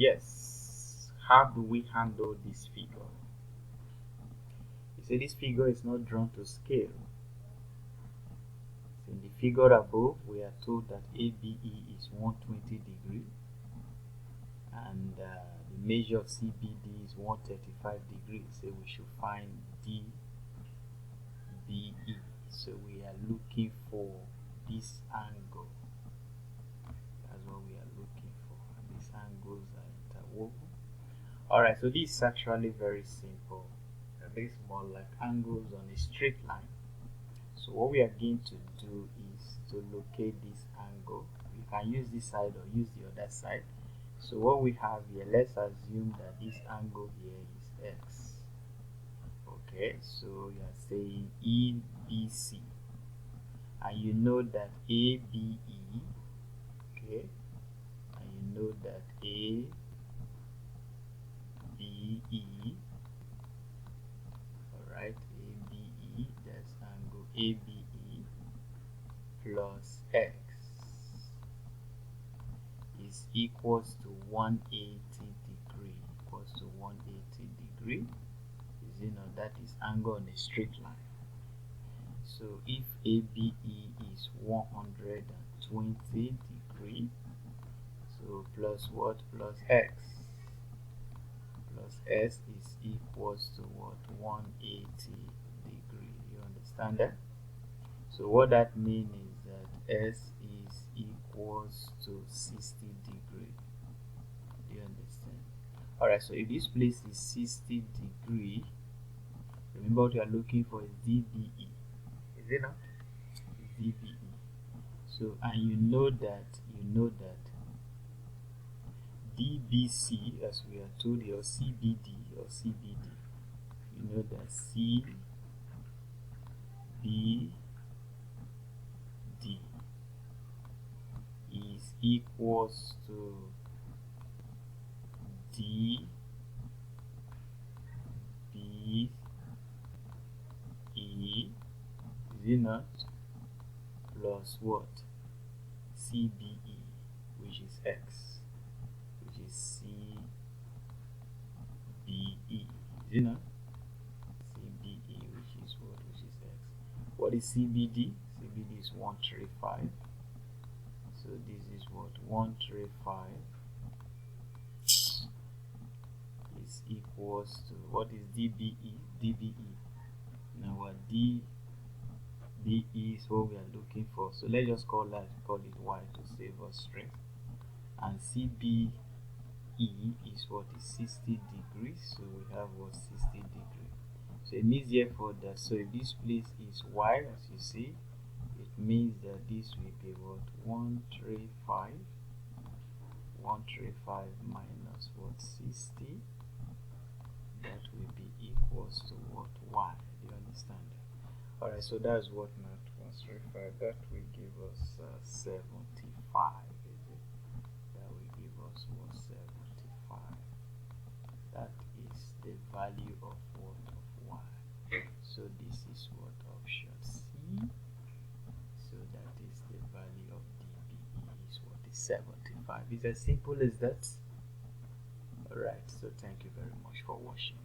Yes, how do we handle this figure? You see, this figure is not drawn to scale. So in the figure above, we are told that ABE is 120 degrees and the measure of CBD is 135 degrees. So we should find DBE. So we are looking for this angle. That's what we are looking for. And these angles are interwoven. Alright, so this is actually very simple. This is more like angles on a straight line. So what we are going to do is to locate this angle. We can use this side or use the other side. So what we have here, let's assume that this angle here is x. Okay, so you are saying EBC, and you know that ABE, okay, and you know that ABE, alright, ABE, that's angle ABE plus x is equals to 180 degree, equals to 180 degree. You know, that is angle on a straight line. So if ABE is 120 degree, so plus what? Plus x. Plus s is equals to what? 180 degree. You understand that? So what that means is that s is equals to 60 degree. Do you understand? Alright, so if this place is 60 degree, remember what you are looking for is DBE. Is it not? DBE. So and you know that DBC, as we are told here, CBD, you know that CBD is equals to DBE is it not, plus what? CBE, which is x, which is CBE, is it not? CBE, which is what? Which is x. What is CBD? CBD is 135. So this is what? 135 is equals to what is DBE? DBE. Now what DBE is what we are looking for. So let's just call it y to save us stress. And CBE is what is 60 degrees. So we have what? 60 degrees. So it means therefore that, so if this place is y, as you see, it means that this will be what? 135 minus what? 60. That will be equals to what? Y. Do you understand that? Alright, so that's what not 135. That will give us 75. Is it? That will give us 175. That is the value of what? Of y. So this is what? Option C. So that is the value of DBE is what? Is 75. It's as simple as that. Alright, so thank you very much for watching.